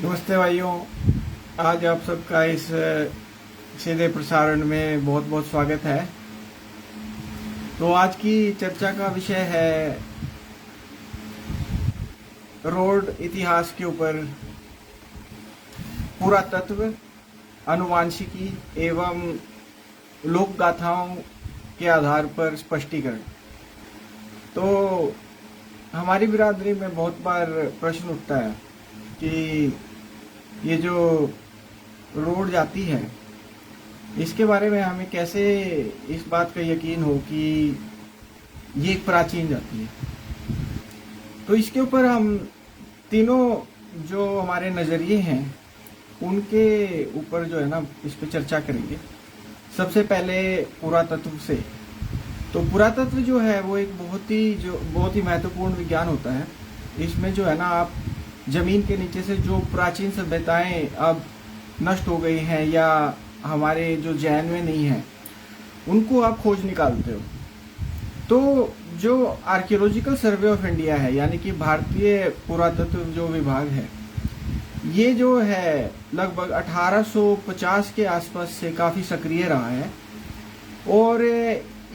नमस्ते भाइयों। आज आप सबका इस सीधे प्रसारण में बहुत बहुत स्वागत है। तो आज की चर्चा का विषय है रोड इतिहास के ऊपर पुरातत्व, आनुवांशिकी एवं लोक गाथाओं के आधार पर स्पष्टीकरण। तो हमारी बिरादरी में बहुत बार प्रश्न उठता है कि ये जो रोड जाती है इसके बारे में हमें कैसे इस बात का यकीन हो कि ये एक प्राचीन जाति है। तो इसके ऊपर हम तीनों जो हमारे नज़रिए हैं उनके ऊपर जो है ना इस पर चर्चा करेंगे। सबसे पहले पुरातत्व से। तो पुरातत्व जो है वो एक बहुत ही महत्वपूर्ण विज्ञान होता है। इसमें जो है ना आप जमीन के नीचे से जो प्राचीन सभ्यताएं अब नष्ट हो गई हैं या हमारे जो जैन में नहीं है उनको आप खोज निकालते हो। तो जो आर्कियोलॉजिकल सर्वे ऑफ इंडिया है यानी कि भारतीय पुरातत्व जो विभाग है, ये जो है लगभग 1850 के आसपास से काफ़ी सक्रिय रहा है और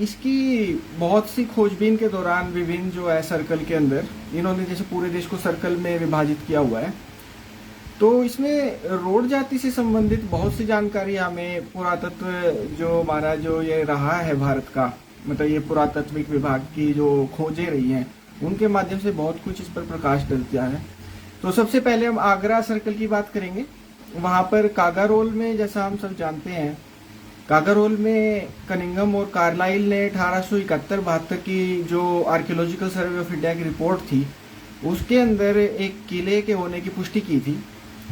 इसकी बहुत सी खोजबीन के दौरान विभिन्न जो है सर्कल के अंदर इन्होंने जैसे पूरे देश को सर्कल में विभाजित किया हुआ है। तो इसमें रोड जाति से संबंधित बहुत सी जानकारी हमें पुरातत्व जो हमारा जो ये रहा है भारत का, मतलब ये पुरातत्विक विभाग की जो खोजें रही हैं उनके माध्यम से बहुत कुछ इस पर प्रकाश डलता है। तो सबसे पहले हम आगरा सर्कल की बात करेंगे। वहाँ पर कागारोल में जैसा हम सब जानते हैं, कागारोल में कनिंघम और कार्लाइल ने 1871-72 की जो आर्कियोलॉजिकल सर्वे ऑफ इंडिया की रिपोर्ट थी उसके अंदर एक किले के होने की पुष्टि की थी।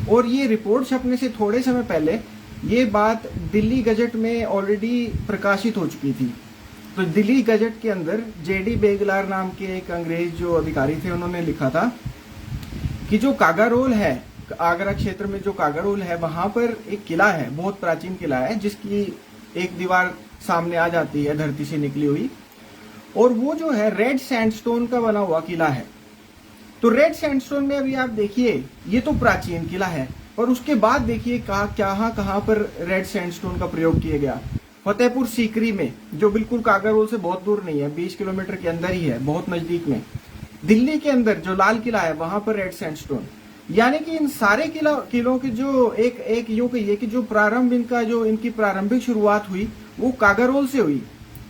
और ये रिपोर्ट छपने से थोड़े समय पहले ये बात दिल्ली गजट में ऑलरेडी प्रकाशित हो चुकी थी। तो दिल्ली गजट के अंदर जेडी बेगलार नाम के एक अंग्रेज जो अधिकारी थे उन्होंने लिखा था कि जो कागारोल है, आगरा क्षेत्र में जो कागारोल है वहां पर एक किला है, बहुत प्राचीन किला है जिसकी एक दीवार सामने आ जाती है धरती से निकली हुई, और वो जो है रेड सैंडस्टोन का बना हुआ किला है। तो रेड सैंडस्टोन में अभी आप देखिए ये तो प्राचीन किला है, पर उसके बाद देखिए कहाँ पर रेड सैंडस्टोन का प्रयोग किया गया। फतेहपुर सीकरी में जो बिल्कुल कागारोल से बहुत दूर नहीं है, 20 किलोमीटर के अंदर ही है, बहुत नजदीक में। दिल्ली के अंदर जो लाल किला है वहां पर रेड सैंडस्टोन। यानी कि इन सारे किलों की जो एक यूं कहिए कि जो प्रारंभ इनका जो इनकी प्रारंभिक शुरुआत हुई वो कागारोल से हुई।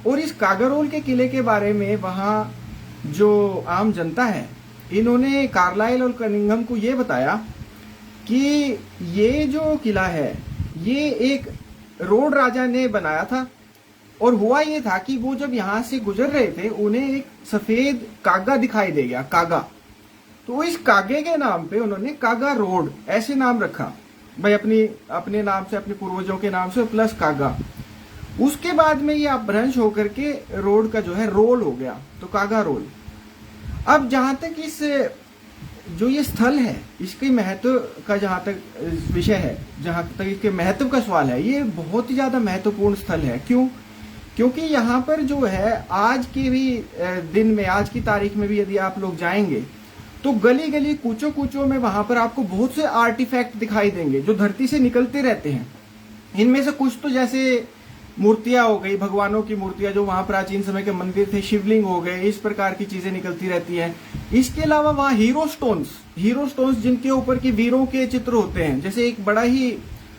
और इस कागारोल के किले के बारे में वहाँ जो आम जनता है इन्होंने कार्लाइल और कनिंघम को ये बताया कि ये जो किला है ये एक रोड राजा ने बनाया था। और हुआ ये था कि वो जब यहाँ से गुजर रहे थे उन्हें एक सफेद कागा दिखाई दे गया, कागा। तो इस कागे के नाम पे उन्होंने कागा रोड ऐसे नाम रखा भाई, अपने नाम से, अपने पूर्वजों के नाम से प्लस कागा। उसके बाद में ये अपभ्रंश होकर के रोड का जो है रोल हो गया, तो कागा रोल। अब जहां तक इस जो ये स्थल है इसके महत्व का जहां तक विषय है, जहां तक इसके महत्व का सवाल है, ये बहुत ही ज्यादा महत्वपूर्ण स्थल है। क्यों? क्योंकि यहाँ पर जो है आज के भी दिन में, आज की तारीख में भी यदि आप लोग जाएंगे तो गली गली कूचों कूचों में वहां पर आपको बहुत से आर्टिफैक्ट दिखाई देंगे जो धरती से निकलते रहते हैं। इनमें से कुछ तो जैसे मूर्तियां हो गई, भगवानों की मूर्तियां जो वहां प्राचीन समय के मंदिर थे, शिवलिंग हो गए, इस प्रकार की चीजें निकलती रहती हैं। इसके अलावा वहाँ हीरो स्टोन्स जिनके ऊपर की वीरों के चित्र होते हैं। जैसे एक बड़ा ही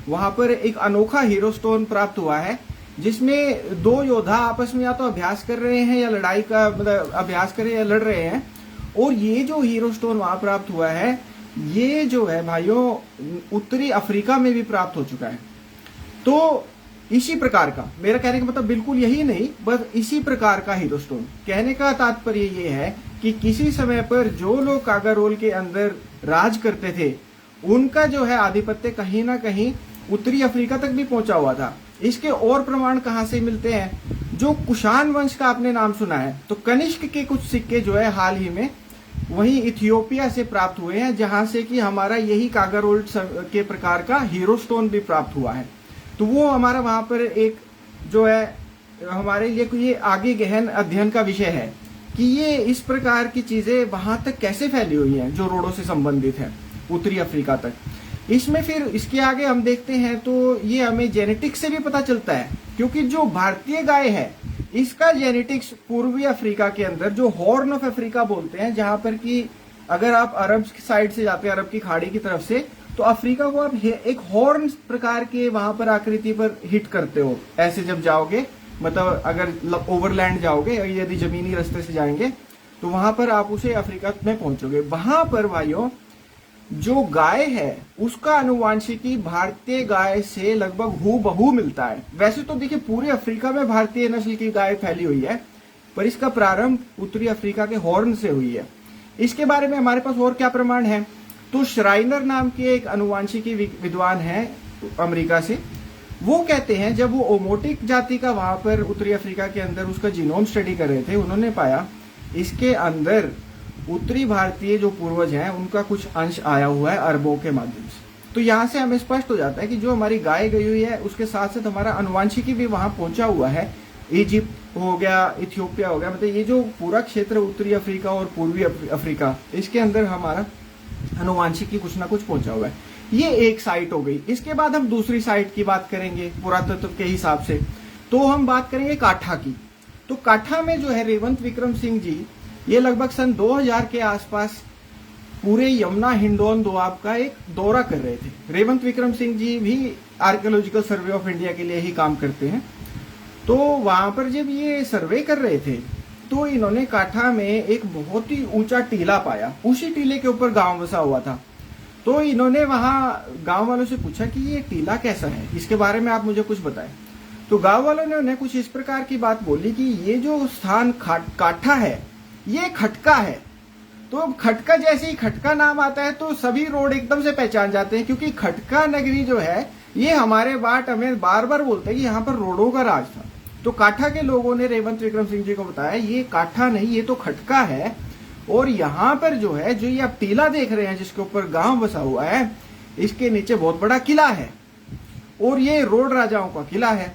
वहां पर एक अनोखा हीरो स्टोन प्राप्त हुआ है जिसमें दो योद्धा आपस में या तो अभ्यास कर रहे हैं या लड़ाई का मतलब अभ्यास कर रहे हैं या लड़ रहे हैं। और ये जो हीरो स्टोन वहां प्राप्त हुआ है ये जो है भाइयों उत्तरी अफ्रीका में भी प्राप्त हो चुका है। तो इसी प्रकार का, मेरा कहने का मतलब बिल्कुल यही नहीं, बस इसी प्रकार का हीरो स्टोन। कहने का तात्पर्य ये है कि किसी समय पर जो लोग कागारोल के अंदर राज करते थे उनका जो है आधिपत्य कहीं ना कहीं उत्तरी अफ्रीका तक भी पहुंचा हुआ था। इसके और प्रमाण कहां से मिलते हैं? जो कुषाण वंश का आपने नाम सुना है, तो कनिष्क के कुछ सिक्के जो है हाल ही में वहीं इथियोपिया से प्राप्त हुए हैं, जहां से कि हमारा यही कागारोल के प्रकार का हीरो स्टोन भी प्राप्त हुआ है। तो वो हमारा वहां पर एक जो है हमारे लिए ये आगे गहन अध्ययन का विषय है कि ये इस प्रकार की चीजें वहां तक कैसे फैली हुई हैं जो रोडों से संबंधित है उत्तरी अफ्रीका तक। इसमें फिर इसके आगे हम देखते हैं तो ये हमें जेनेटिक्स से भी पता चलता है, क्योंकि जो भारतीय गाय है इसका जेनेटिक्स पूर्वी अफ्रीका के अंदर जो हॉर्न ऑफ अफ्रीका बोलते हैं, जहां पर कि अगर आप अरब साइड से जाते हैं, अरब की खाड़ी की तरफ से, तो अफ्रीका को आप एक हॉर्न प्रकार के वहां पर आकृति पर हिट करते हो ऐसे जब जाओगे, मतलब अगर ओवरलैंड जाओगे, यदि जमीनी रास्ते से जाएंगे तो वहां पर आप उसे अफ्रीका में पहुंचोगे। वहां पर भाइयों जो गाय है उसका अनुवांशिकी भारतीय गाय से लगभग हूबहू मिलता है। वैसे तो देखिए पूरे अफ्रीका में भारतीय नस्ल की गाय फैली हुई है, पर इसका प्रारंभ उत्तरी अफ्रीका के हॉर्न से हुई है। इसके बारे में हमारे पास और क्या प्रमाण है, तो श्राइनर नाम के एक अनुवांशिकी विद्वान है अमेरिका से, वो कहते हैं जब वो ओमोटिक जाति का वहां पर उत्तरी अफ्रीका के अंदर उसका जीनोम स्टडी कर रहे थे, उन्होंने पाया इसके अंदर उत्तरी भारतीय जो पूर्वज हैं उनका कुछ अंश आया हुआ है अरबों के माध्यम से। तो यहाँ से हमें स्पष्ट हो जाता है कि जो हमारी गाय गई हुई है उसके साथ साथ हमारा अनुवांशिकी भी वहां पहुंचा हुआ है। इजिप्ट हो गया, इथियोपिया हो गया, मतलब ये जो पूरा क्षेत्र उत्तरी अफ्रीका और पूर्वी अफ्रीका, इसके अंदर हमारा अनुवांशिकी कुछ ना कुछ पहुंचा हुआ है। ये एक साइट हो गई। इसके बाद हम दूसरी साइट की बात करेंगे पुरातत्व के हिसाब से, तो हम बात करेंगे काठा की। तो काठा में जो है रेवंत विक्रम सिंह जी, ये लगभग सन 2000 के आसपास पूरे यमुना हिंडौन दोआब का एक दौरा कर रहे थे। रेवंत विक्रम सिंह जी भी आर्कियोलॉजिकल सर्वे ऑफ इंडिया के लिए ही काम करते हैं। तो वहां पर जब ये सर्वे कर रहे थे तो इन्होंने काठा में एक बहुत ही ऊंचा टीला पाया। उसी टीले के ऊपर गांव बसा हुआ था। तो इन्होंने वहां गांव वालों से पूछा कि ये टीला कैसा है, इसके बारे में आप मुझे कुछ बताएं। तो गांव वालों ने उन्हें कुछ इस प्रकार की बात बोली कि ये जो स्थान काठा है ये खटका है। तो खटका, जैसे ही खटका नाम आता है तो सभी रोड एकदम से पहचान जाते हैं, क्योंकि खटका नगरी जो है ये हमारे बाट हमें बार बार बोलते हैं कि यहाँ पर रोडों का राज था। तो काठा के लोगों ने रेवंत विक्रम सिंह जी को बताया ये काठा नहीं, ये तो खटका है, और यहाँ पर जो है, जो ये आप टीला देख रहे हैं जिसके ऊपर गांव बसा हुआ है, इसके नीचे बहुत बड़ा किला है और ये रोड राजाओं का किला है।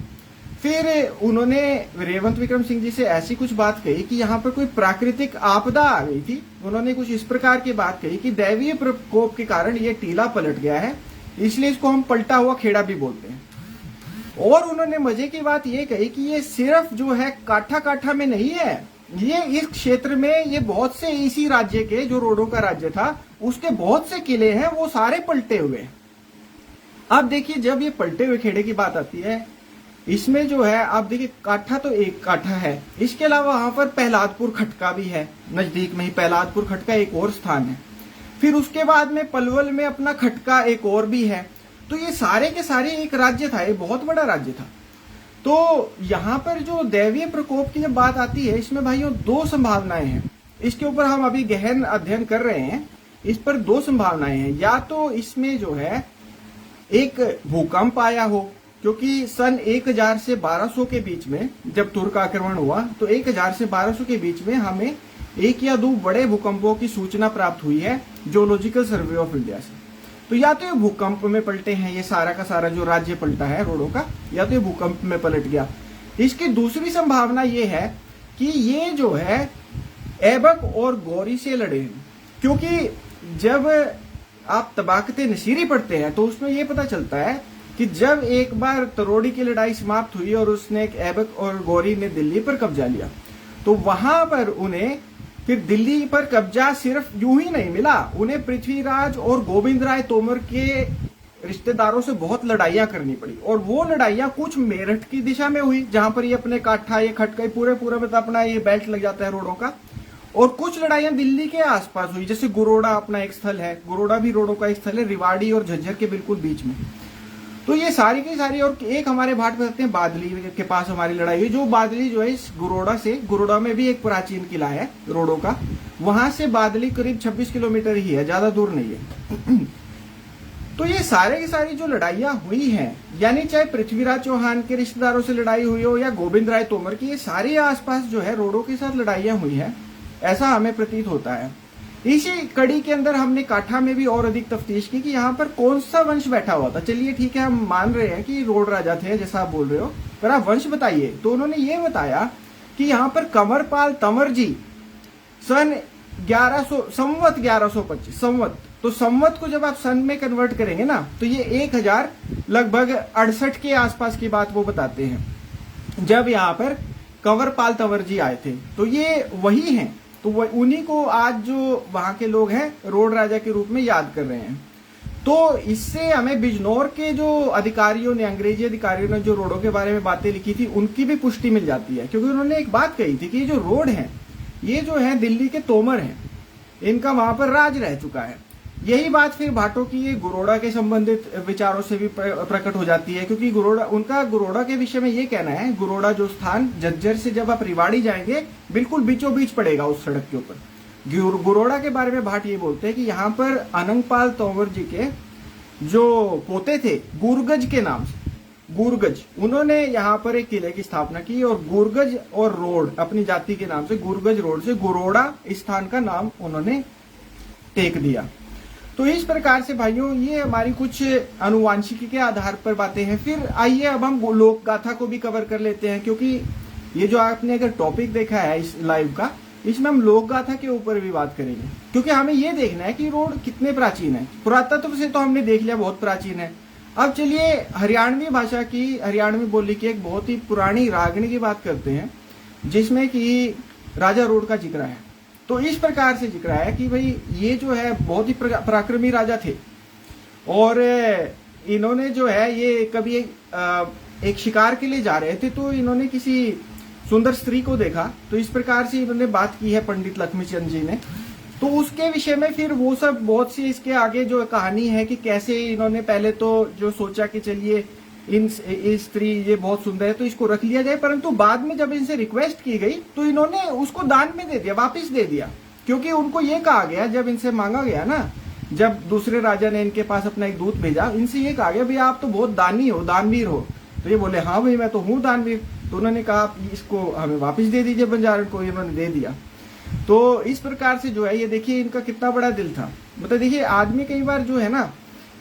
फिर उन्होंने रेवंत विक्रम सिंह जी से ऐसी कुछ बात कही कि यहाँ पर कोई प्राकृतिक आपदा आ गई थी। उन्होंने कुछ इस प्रकार की बात कही कि दैवीय प्रकोप के कारण ये टीला पलट गया है, इसलिए इसको हम पलटा हुआ खेड़ा भी बोलते हैं। और उन्होंने मजे की बात ये कही कि ये सिर्फ जो है काठा काठा में नहीं है, ये इस क्षेत्र में ये बहुत से इसी राज्य के, जो रोडों का राज्य था, उसके बहुत से किले हैं, वो सारे पलटे हुए। अब देखिए जब ये पलटे हुए खेड़े की बात आती है, इसमें जो है आप देखिए काठा तो एक काठा है, इसके अलावा वहां पर प्रहलादपुर खटका भी है, नजदीक में ही प्रहलादपुर खटका एक और स्थान है। फिर उसके बाद में पलवल में अपना खटका एक और भी है। तो ये सारे के सारे एक राज्य था, ये बहुत बड़ा राज्य था। तो यहाँ पर जो दैवीय प्रकोप की जब बात आती है, इसमें भाइयों दो संभावनाएं हैं। इसके ऊपर हम अभी गहन अध्ययन कर रहे हैं। इस पर दो संभावनाएं हैं, या तो इसमें जो है एक भूकंप आया हो, क्योंकि सन 1000 से 1200 के बीच में जब तुर्क आक्रमण हुआ, तो 1000 से 1200 के बीच में हमें एक या दो बड़े भूकंपों की सूचना प्राप्त हुई है जियोलॉजिकल सर्वे ऑफ इंडिया से। तो या तो ये भूकंप में पलटे हैं, ये सारा का सारा जो राज्य पलटा है रोडों का, या तो ये भूकंप में पलट गया। इसकी दूसरी संभावना ये है कि ये जो है ऐबक और गौरी से लड़े हैं, क्योंकि जब आप तबाकते नसीरी पढ़ते हैं तो उसमें यह पता चलता है कि जब एक बार तरोड़ी की लड़ाई समाप्त हुई और उसने एक ऐबक और गौरी ने दिल्ली पर कब्जा लिया, तो वहां पर उन्हें फिर दिल्ली पर कब्जा सिर्फ यूं ही नहीं मिला, उन्हें पृथ्वीराज और गोविंद राय तोमर के रिश्तेदारों से बहुत लड़ाइयां करनी पड़ी। और वो लड़ाइयां कुछ मेरठ की दिशा में हुई, जहां पर ये अपने काठा, ये खटका, पूरे मतलब अपना ये बेल्ट लग जाता है रोडों का। और कुछ लड़ाइयां दिल्ली के आसपास हुई, जैसे गुरोड़ा अपना एक स्थल है, गुरोड़ा भी रोडों का एक स्थल है, रिवाड़ी और झज्जर के बिल्कुल बीच में। तो ये सारी की सारी, और एक हमारे भाट बताते हैं बादली के पास हमारी लड़ाई हुई, जो बादली जो है इस गुरोड़ा से, गुरोड़ा में भी एक प्राचीन किला है रोडों का, वहां से बादली करीब 26 किलोमीटर ही है, ज्यादा दूर नहीं है। तो ये सारे की सारी जो लड़ाइयां हुई हैं, यानी चाहे पृथ्वीराज चौहान के रिश्तेदारों से लड़ाई हुई हो या गोविंद राय तोमर की, ये सारे आसपास जो है रोडों के साथ लड़ाइयां हुई है, ऐसा हमें प्रतीत होता है। इसी कड़ी के अंदर हमने काठा में भी और अधिक तफ्तीश की कि यहाँ पर कौन सा वंश बैठा हुआ था। चलिए ठीक है, हम मान रहे हैं कि रोड राजा थे जैसा आप बोल रहे हो, पर आप वंश बताइए। तो उन्होंने ये बताया कि यहाँ पर कंवरपाल तंवर जी सन 1100 संवत 1125 संवत। तो संवत को जब आप सन में कन्वर्ट करेंगे ना तो ये 1000 लगभग 68 के आसपास की बात वो बताते हैं, जब यहाँ पर कंवरपाल तंवर जी आए थे। तो ये वही हैं, तो उन्हीं को आज जो वहां के लोग हैं रोड राजा के रूप में याद कर रहे हैं। तो इससे हमें बिजनौर के जो अधिकारियों ने, अंग्रेजी अधिकारियों ने जो रोडों के बारे में बातें लिखी थी उनकी भी पुष्टि मिल जाती है, क्योंकि उन्होंने एक बात कही थी कि ये जो रोड है ये जो है दिल्ली के तोमर हैं, इनका वहां पर राज रह चुका है। यही बात फिर भाटों की ये गुरोड़ा के संबंधित विचारों से भी प्रकट हो जाती है, क्योंकि गुरोड़ा के विषय में ये कहना है, गुरोड़ा जो स्थान झज्जर से जब आप रिवाड़ी जाएंगे बिल्कुल बीचों बीच पड़ेगा उस सड़क के ऊपर। गुरोड़ा के बारे में भाट ये बोलते हैं कि यहाँ पर अनंगपाल तंवर जी के जो पोते थे गुरगज के नाम से, गुरगज, उन्होंने यहाँ पर एक किले की स्थापना की और गुरगज और रोड अपनी जाति के नाम से गुरगज रोड से गुरोड़ा स्थान का नाम उन्होंने टेक दिया। तो इस प्रकार से भाइयों ये हमारी कुछ अनुवांशिकी के आधार पर बातें हैं। फिर आइए अब हम लोक गाथा को भी कवर कर लेते हैं, क्योंकि ये जो आपने अगर टॉपिक देखा है इस लाइव का, इसमें हम लोक गाथा के ऊपर भी बात करेंगे, क्योंकि हमें ये देखना है कि रोड कितने प्राचीन है। पुरातत्व से तो हमने देख लिया बहुत प्राचीन है। अब चलिए हरियाणवी भाषा की, हरियाणवी बोली की एक बहुत ही पुरानी रागनी की बात करते हैं, जिसमें कि राजा रोड का जिक्र है। तो इस प्रकार से जिक्र है कि भाई ये जो है बहुत ही पराक्रमी राजा थे, और इन्होंने जो है ये कभी एक शिकार के लिए जा रहे थे, तो इन्होंने किसी सुंदर स्त्री को देखा। तो इस प्रकार से इन्होंने बात की है पंडित लक्ष्मीचंद जी ने। तो उसके विषय में फिर वो सब बहुत सी इसके आगे जो कहानी है कि कैसे इन्होंने पहले तो जो सोचा कि चलिए इस स्त्री ये बहुत सुंदर है तो इसको रख लिया जाए, परंतु बाद में जब इनसे रिक्वेस्ट की गई तो इन्होंने उसको दान में दे दिया, वापिस दे दिया। क्योंकि उनको ये कहा गया, जब इनसे मांगा गया ना, जब दूसरे राजा ने इनके पास अपना एक दूत भेजा, इनसे ये कहा गया भाई आप तो बहुत दानी हो, दानवीर हो। तो ये बोले हाँ भाई मैं तो हूँ दानवीर। तो उन्होंने कहा इसको हमें वापिस दे दीजिए बंजारण को, इन्होंने दे दिया। तो इस प्रकार से जो है ये देखिए इनका कितना बड़ा दिल था। मतलब देखिए आदमी कई बार जो है ना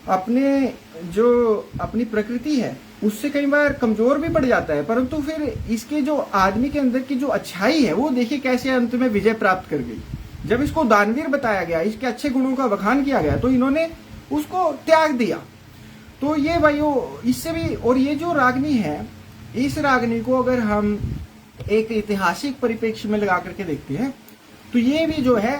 अपनी प्रकृति है उससे कई बार कमजोर भी पड़ जाता है, परंतु फिर इसके जो आदमी के अंदर की जो अच्छाई है वो देखिए कैसे अंत में विजय प्राप्त कर गई। जब इसको दानवीर बताया गया, इसके अच्छे गुणों का बखान किया गया, तो इन्होंने उसको त्याग दिया। तो ये भाइयों इससे भी, और ये जो रागनी है, इस रागनी को अगर हम एक ऐतिहासिक परिप्रेक्ष्य में लगा करके देखते हैं तो ये भी जो है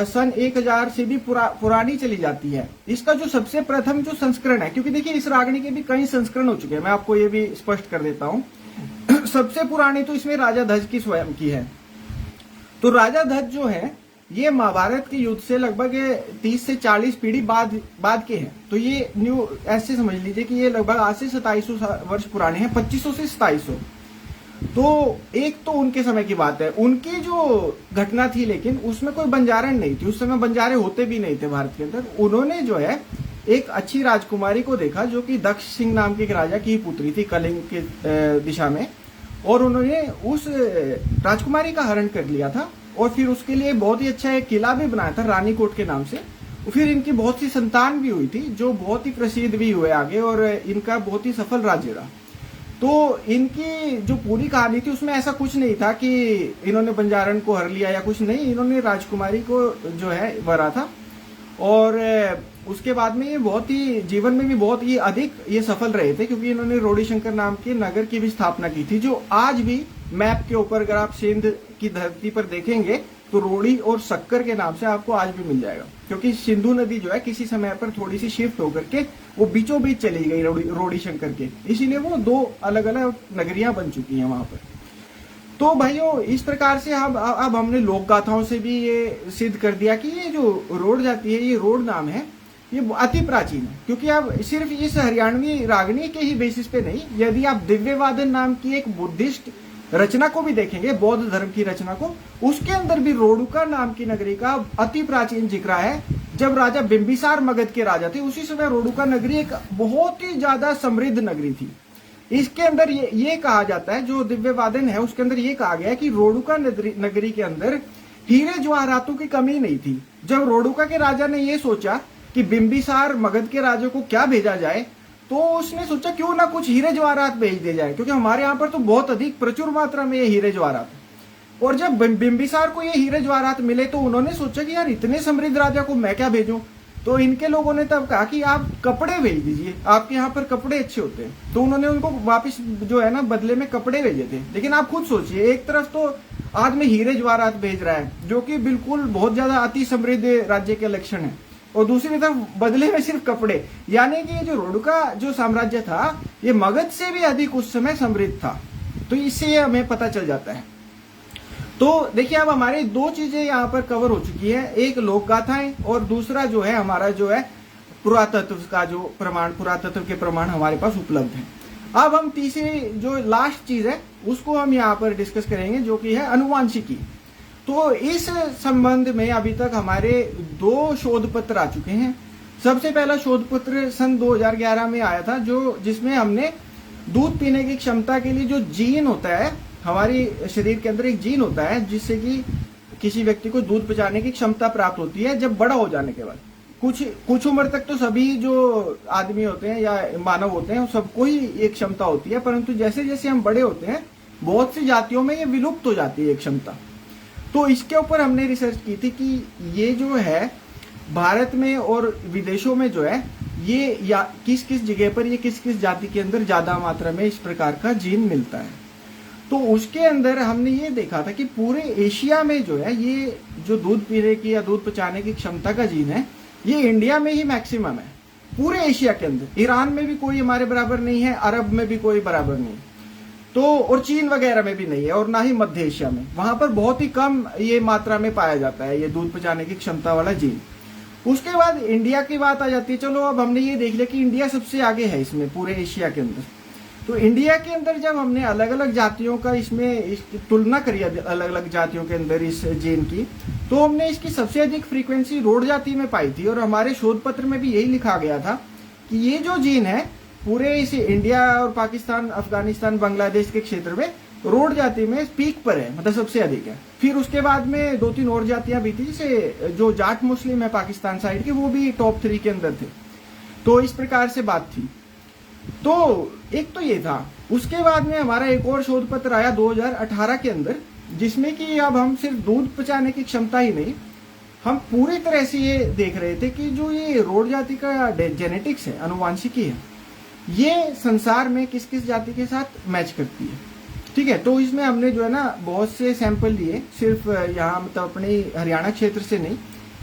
सन 1000 से भी पुरानी चली जाती है। इसका जो सबसे प्रथम जो संस्करण है, क्योंकि देखिए इस रागनी के भी कई संस्करण हो चुके हैं, मैं आपको ये भी स्पष्ट कर देता हूं। सबसे पुरानी तो इसमें राजा ध्वज की स्वयं की है। तो राजा ध्वज जो है ये महाभारत के युद्ध से लगभग 30 से 40 पीढ़ी बाद के हैं। तो ये न्यू ऐसे समझ लीजिए कि ये लगभग आज से 2700 वर्ष पुराने हैं, 2500 से 2700। तो एक तो उनके समय की बात है, उनकी जो घटना थी, लेकिन उसमें कोई बंजारण नहीं थी, उस समय बंजारे होते भी नहीं थे भारत के अंदर। उन्होंने जो है एक अच्छी राजकुमारी को देखा जो कि दक्ष सिंह नाम के एक राजा की पुत्री थी कलिंग के दिशा में, और उन्होंने उस राजकुमारी का हरण कर लिया था और फिर उसके लिए बहुत ही अच्छा एक किला भी बनाया था रानीकोट के नाम से। फिर इनकी बहुत सी संतान भी हुई थी जो बहुत ही प्रसिद्ध भी हुए आगे, और इनका बहुत ही सफल राज्य रहा। तो इनकी जो पूरी कहानी थी उसमें ऐसा कुछ नहीं था कि इन्होंने बंजारण को हर लिया या कुछ नहीं, इन्होंने राजकुमारी को जो है वरा था, और उसके बाद में ये बहुत ही जीवन में भी बहुत ही अधिक ये सफल रहे थे, क्योंकि इन्होंने रोडी शंकर नाम के नगर की भी स्थापना की थी, जो आज भी मैप के ऊपर अगर आप सिंध की धरती पर देखेंगे तो रोडी और शक्कर के नाम से आपको आज भी मिल जाएगा। क्योंकि सिंधु नदी जो है किसी समय पर थोड़ी सी शिफ्ट होकर के वो बीचों बीच चली गई रोडी शंकर के, इसीलिए वो दो अलग अलग नगरियां बन चुकी हैं वहां पर। तो भाइयों इस प्रकार से अब हमने लोक गाथाओं से भी ये सिद्ध कर दिया कि ये जो रोड जाती है, ये रोड नाम है, ये अति प्राचीन है। क्योंकि अब सिर्फ इस हरियाणवी रागनी के ही बेसिस पे नहीं, यदि आप दिव्यवादन नाम की एक बुद्धिस्ट रचना को भी देखेंगे, बौद्ध धर्म की रचना को, उसके अंदर भी रोडुका नाम की नगरी का अति प्राचीन जिक्र है। जब राजा बिंबिसार मगध के राजा थे उसी समय रोडुका नगरी एक बहुत ही ज्यादा समृद्ध नगरी थी। इसके अंदर ये कहा जाता है, जो दिव्यवादन है उसके अंदर ये कहा गया है कि रोडुका नगरी के अंदर हीरे जवाहरातों की कमी नहीं थी। जब रोडुका के राजा ने ये सोचा कि बिंबिसार मगध के राजा को क्या भेजा जाए, तो उसने सोचा क्यों ना कुछ हीरे जवाहरात भेज दिए जाए, क्योंकि हमारे यहाँ पर तो बहुत अधिक प्रचुर मात्रा में ये हीरे जवाहरात। और जब बिंबिसार को ये हीरे जवाहरात मिले तो उन्होंने सोचा कि यार इतने समृद्ध राजा को मैं क्या भेजूं। तो इनके लोगों ने तब कहा कि आप कपड़े भेज दीजिए, आपके यहाँ पर कपड़े अच्छे होते हैं। तो उन्होंने उनको वापस जो है ना बदले में कपड़े भेजे थे। लेकिन आप खुद सोचिए, एक तरफ तो आदमी हीरे जवाहरात भेज रहा है जो कि बिल्कुल बहुत ज्यादा अति समृद्ध राज्य के लक्षण है, और दूसरी तरफ बदले में सिर्फ कपड़े। यानी कि जो रोडका जो साम्राज्य था ये मगध से भी अधिक उस समय समृद्ध था। तो इससे हमें पता चल जाता है। तो देखिए अब हमारी दो चीजें यहाँ पर कवर हो चुकी है, एक लोक गाथाएं और दूसरा जो है हमारा जो है पुरातत्व का जो प्रमाण, पुरातत्व के प्रमाण हमारे पास उपलब्ध है। अब हम तीसरी जो लास्ट चीज है उसको हम यहाँ पर डिस्कस करेंगे, जो कि है अनुवांशिकी। तो इस संबंध में अभी तक हमारे 2 शोध पत्र आ चुके हैं। सबसे पहला शोध पत्र सन 2011 में आया था, जो जिसमें हमने दूध पीने की क्षमता के लिए जो जीन होता है, हमारी शरीर के अंदर एक जीन होता है जिससे कि किसी व्यक्ति को दूध पचाने की क्षमता प्राप्त होती है जब बड़ा हो जाने के बाद। कुछ उम्र तक तो सभी जो आदमी होते हैं या मानव होते हैं सबको ही एक क्षमता होती है, परंतु जैसे जैसे हम बड़े होते हैं बहुत सी जातियों में ये विलुप्त हो जाती है क्षमता। तो इसके ऊपर हमने रिसर्च की थी कि ये जो है भारत में और विदेशों में जो है ये या किस किस जगह पर ये किस किस जाति के अंदर ज्यादा मात्रा में इस प्रकार का जीन मिलता है। तो उसके अंदर हमने ये देखा था कि पूरे एशिया में जो है ये जो दूध पीने की या दूध पचाने की क्षमता का जीन है ये इंडिया में ही मैक्सिमम है पूरे एशिया के अंदर। ईरान में भी कोई हमारे बराबर नहीं है, अरब में भी कोई बराबर नहीं, तो और चीन वगैरह में भी नहीं है, और ना ही मध्य एशिया में। वहां पर बहुत ही कम ये मात्रा में पाया जाता है ये दूध पचाने की क्षमता वाला जीन। उसके बाद इंडिया की बात आ जाती है। चलो अब हमने ये देख लिया कि इंडिया सबसे आगे है इसमें पूरे एशिया के अंदर। तो इंडिया के अंदर जब हमने अलग अलग जातियों का इसमें तुलना करी अलग अलग जातियों के अंदर इस जीन की, तो हमने इसकी सबसे अधिक फ्रीक्वेंसी रोड जाति में पाई थी। और हमारे शोध पत्र में भी यही लिखा गया था कि ये जो जीन है पूरे इस इंडिया और पाकिस्तान, अफगानिस्तान, बांग्लादेश के क्षेत्र में रोड जाति में पीक पर है, मतलब सबसे अधिक है। फिर उसके बाद में 2-3 और जातियां भी थी, जैसे जो जाट मुस्लिम है पाकिस्तान साइड के, वो भी टॉप 3 के अंदर थे। तो इस प्रकार से बात थी। तो एक तो ये था। उसके बाद में हमारा एक और शोध पत्र आया 2018 के अंदर, जिसमें कि अब हम सिर्फ दूध पचाने की क्षमता ही नहीं, हम पूरी तरह से ये देख रहे थे कि जो ये रोड जाति का जेनेटिक्स है, अनुवांशिकी है, ये संसार में किस किस जाति के साथ मैच करती है। ठीक है, तो इसमें हमने जो है ना बहुत से सैंपल लिए, सिर्फ यहाँ मतलब अपने हरियाणा क्षेत्र से नहीं,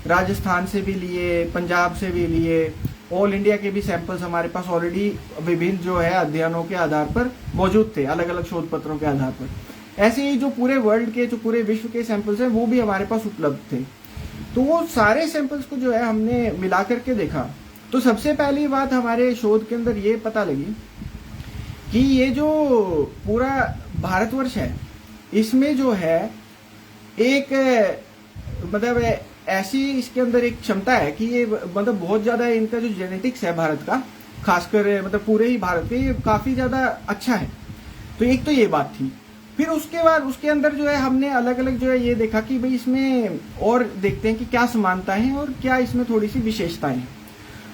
राजस्थान से भी लिए, पंजाब से भी लिए, ऑल इंडिया के भी सैंपल्स हमारे पास ऑलरेडी विभिन्न जो है अध्ययनों के आधार पर मौजूद थे, अलग अलग शोध पत्रों के आधार पर। ऐसे ही जो पूरे वर्ल्ड के, जो पूरे विश्व के सैंपल्स हैं वो भी हमारे पास उपलब्ध थे। तो वो सारे सैंपल्स को जो है हमने मिला करके देखा। तो सबसे पहली बात हमारे शोध के अंदर ये पता लगी कि ये जो पूरा भारतवर्ष है इसमें जो है एक मतलब ऐसी इसके अंदर एक क्षमता है कि ये मतलब बहुत ज्यादा इनका जो जेनेटिक्स है भारत का, खासकर मतलब पूरे ही भारत के, ये काफी ज्यादा अच्छा है। तो एक तो ये बात थी। फिर उसके बाद उसके अंदर जो है हमने अलग अलग जो है ये देखा कि भाई इसमें और देखते हैं कि क्या समानताएं हैं और क्या इसमें थोड़ी सी विशेषताएं हैं।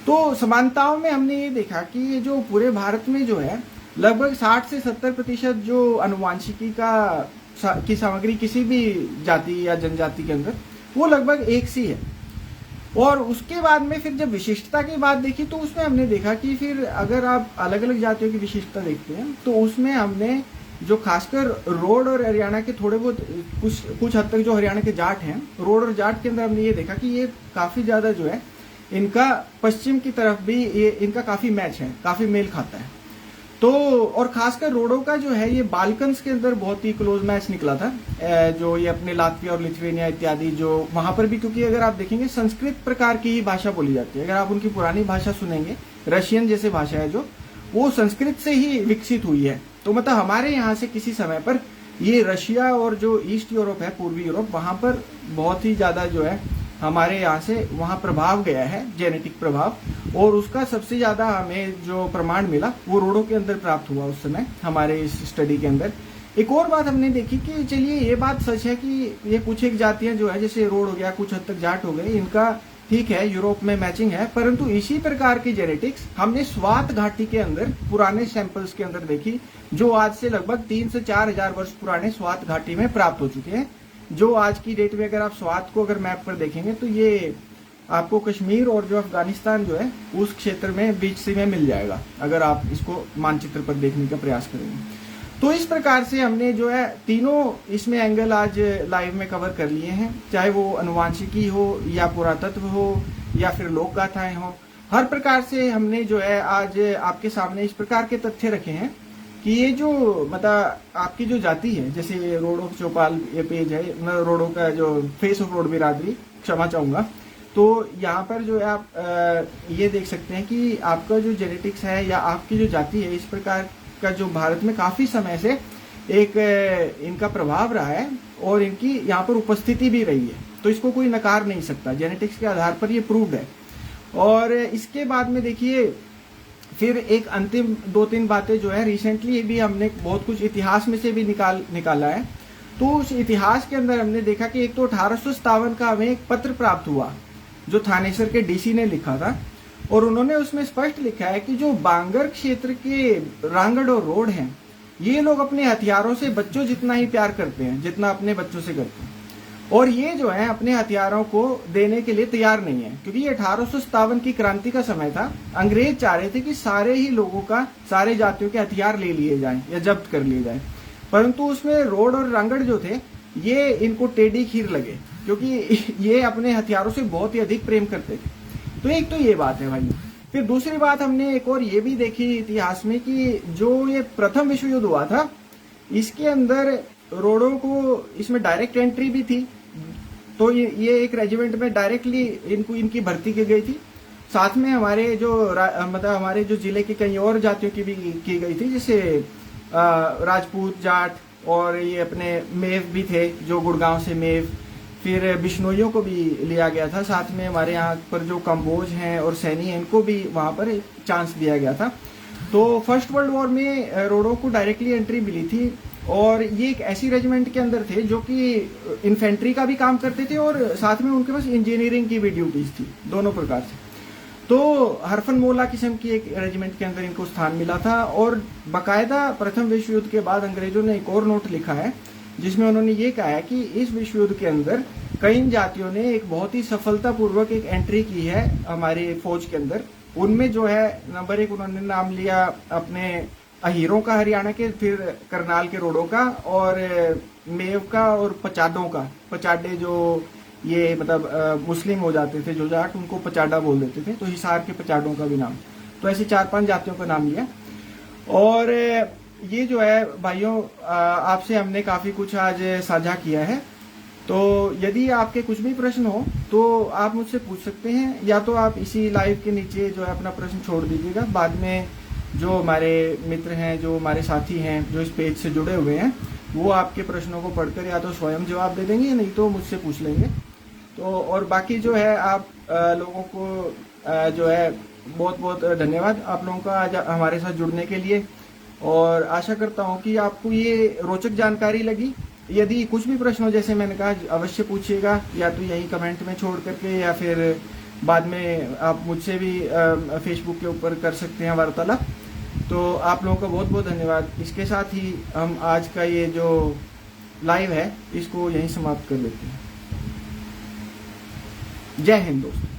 तो समानताओं में हमने ये देखा कि ये जो पूरे भारत में जो है लगभग 60 से 70% जो अनुवांशिकी की सामग्री किसी भी जाति या जनजाति के अंदर वो लगभग एक सी है। और उसके बाद में फिर जब विशिष्टता की बात देखी तो उसमें हमने देखा कि फिर अगर आप अलग अलग जातियों की विशिष्टता देखते हैं तो उसमें हमने जो खासकर रोड और हरियाणा के थोड़े बहुत कुछ हद तक जो हरियाणा के जाट हैं, रोड और जाट के अंदर हमने ये देखा कि ये काफी ज्यादा जो है इनका पश्चिम की तरफ भी ये इनका काफी मैच है, काफी मेल खाता है। तो और खासकर रोडो का जो है ये बाल्कन्स के अंदर बहुत ही क्लोज मैच निकला था, जो ये अपने लातविया और लिथुआनिया इत्यादि जो वहां पर भी, क्योंकि अगर आप देखेंगे संस्कृत प्रकार की ही भाषा बोली जाती है। अगर आप उनकी पुरानी भाषा सुनेंगे, रशियन जैसे भाषा है जो, वो संस्कृत से ही विकसित हुई है। तो मतलब हमारे यहाँ से किसी समय पर ये रशिया और जो ईस्ट यूरोप है, पूर्वी यूरोप, वहां पर बहुत ही ज्यादा जो है हमारे यहाँ से वहां प्रभाव गया है, जेनेटिक प्रभाव। और उसका सबसे ज्यादा हमें जो प्रमाण मिला वो रोडो के अंदर प्राप्त हुआ उस समय हमारे इस स्टडी के अंदर। एक और बात हमने देखी कि चलिए ये बात सच है कि ये कुछ एक जातियां जो है, जैसे रोड हो गया, कुछ हद तक जाट हो गए, इनका ठीक है, यूरोप में मैचिंग है, परंतु इसी प्रकार की जेनेटिक्स हमने स्वात घाटी के अंदर पुराने सैंपल्स के अंदर देखी, जो आज से लगभग 3 से 4 हजार वर्ष पुराने स्वात घाटी में प्राप्त हो चुके हैं। जो आज की डेट में अगर आप स्वात को अगर मैप पर देखेंगे तो ये आपको कश्मीर और जो अफगानिस्तान जो है उस क्षेत्र में बीच से में मिल जाएगा, अगर आप इसको मानचित्र पर देखने का प्रयास करेंगे। तो इस प्रकार से हमने जो है तीनों इसमें एंगल आज लाइव में कवर कर लिए हैं, चाहे वो अनुवांशिकी हो या पुरातत्व हो या फिर लोक गाथाएं हो। हर प्रकार से हमने जो है आज आपके सामने इस प्रकार के तथ्य रखे हैं कि ये जो मतलब आपकी जो जाति है, जैसे रोडो चौपाल ये पेज है, रोडो का जो फेस ऑफ रोड बिरादरी, क्षमा चाहूंगा, तो यहाँ पर जो है आप ये देख सकते हैं कि आपका जो जेनेटिक्स है या आपकी जो जाति है, इस प्रकार का जो भारत में काफी समय से एक इनका प्रभाव रहा है और इनकी यहाँ पर उपस्थिति भी रही है, तो इसको कोई नकार नहीं सकता। जेनेटिक्स के आधार पर ये प्रूव्ड है। और इसके बाद में देखिए फिर एक अंतिम 2-3 बातें जो है रिसेंटली भी हमने बहुत कुछ इतिहास में से भी निकाला है। तो उस इतिहास के अंदर हमने देखा कि एक तो 1857 का हमें एक पत्र प्राप्त हुआ जो थानेसर के डीसी ने लिखा था, और उन्होंने उसमें स्पष्ट लिखा है कि जो बांगर क्षेत्र के रांगड़ और रोड हैं, ये लोग अपने हथियारों से बच्चों जितना ही प्यार करते हैं जितना अपने बच्चों से करते हैं, और ये जो है अपने हथियारों को देने के लिए तैयार नहीं है, क्योंकि ये 1857 की क्रांति का समय था। अंग्रेज चाह रहे थे कि सारे ही लोगों का, सारे जातियों के हथियार ले लिए जाएं या जब्त कर लिए जाएं, परंतु उसमें रोड और रांगड़ जो थे ये इनको टेढ़ी खीर लगे, क्योंकि ये अपने हथियारों से बहुत ही अधिक प्रेम करते थे। तो एक तो ये बात है भाई। फिर दूसरी बात हमने एक और ये भी देखी इतिहास में कि जो ये प्रथम विश्व युद्ध हुआ था, इसके अंदर रोडों को इसमें डायरेक्ट एंट्री भी थी, तो ये एक रेजिमेंट में डायरेक्टली इनकी भर्ती की गई थी। साथ में हमारे जो मतलब हमारे जो जिले के कई और जातियों की भी की गई थी, जैसे राजपूत, जाट, और ये अपने मेव भी थे जो गुड़गांव से मेव, फिर बिश्नोइयों को भी लिया गया था। साथ में हमारे यहाँ पर जो कंबोज हैं और सैनी हैं, इनको भी वहाँ पर एक चांस दिया गया था। तो फर्स्ट वर्ल्ड वॉर में रोडों को डायरेक्टली एंट्री मिली थी, और ये एक ऐसी रेजिमेंट के अंदर थे जो कि इन्फेंट्री का भी काम करते थे और साथ में उनके पास इंजीनियरिंग की भी ड्यूटीज थी, दोनों प्रकार से। तो हरफन मोला किस्म की एक रेजिमेंट के अंदर इनको स्थान मिला था। और बाकायदा प्रथम विश्व युद्ध के बाद अंग्रेजों ने एक और नोट लिखा है जिसमें उन्होंने ये कहा है कि इस विश्व युद्ध के अंदर कई जातियों ने एक बहुत ही सफलतापूर्वक एक एंट्री की है हमारी फौज के अंदर। उनमें जो है नंबर 1 उन्होंने नाम लिया अपने अहीरों का हरियाणा के, फिर करनाल के रोडों का, और मेव का, और पचाडों का। पचाडे जो ये मतलब मुस्लिम हो जाते थे जो जाट, उनको पचाडा बोल देते थे, तो हिसार के पचाडों का भी नाम। तो ऐसे 4-5 जातियों का नाम लिया। और ये जो है भाइयों आपसे हमने काफी कुछ आज साझा किया है। तो यदि आपके कुछ भी प्रश्न हो तो आप मुझसे पूछ सकते हैं, या तो आप इसी लाइव के नीचे जो है अपना प्रश्न छोड़ दीजिएगा। बाद में जो हमारे मित्र हैं, जो हमारे साथी हैं, जो इस पेज से जुड़े हुए हैं, वो आपके प्रश्नों को पढ़कर या तो स्वयं जवाब दे देंगे, नहीं तो मुझसे पूछ लेंगे। तो और बाकी जो है आप लोगों को जो है बहुत बहुत धन्यवाद आप लोगों का आज हमारे साथ जुड़ने के लिए। और आशा करता हूँ कि आपको ये रोचक जानकारी लगी। यदि कुछ भी प्रश्न हो, जैसे मैंने कहा, अवश्य पूछिएगा, या तो यही कमेंट में छोड़ करके, या फिर बाद में आप मुझसे भी फेसबुक के ऊपर कर सकते हैं वार्तालाप। तो आप लोगों का बहुत बहुत धन्यवाद। इसके साथ ही हम आज का ये जो लाइव है इसको यहीं समाप्त कर लेते हैं। जय हिंद दोस्तों।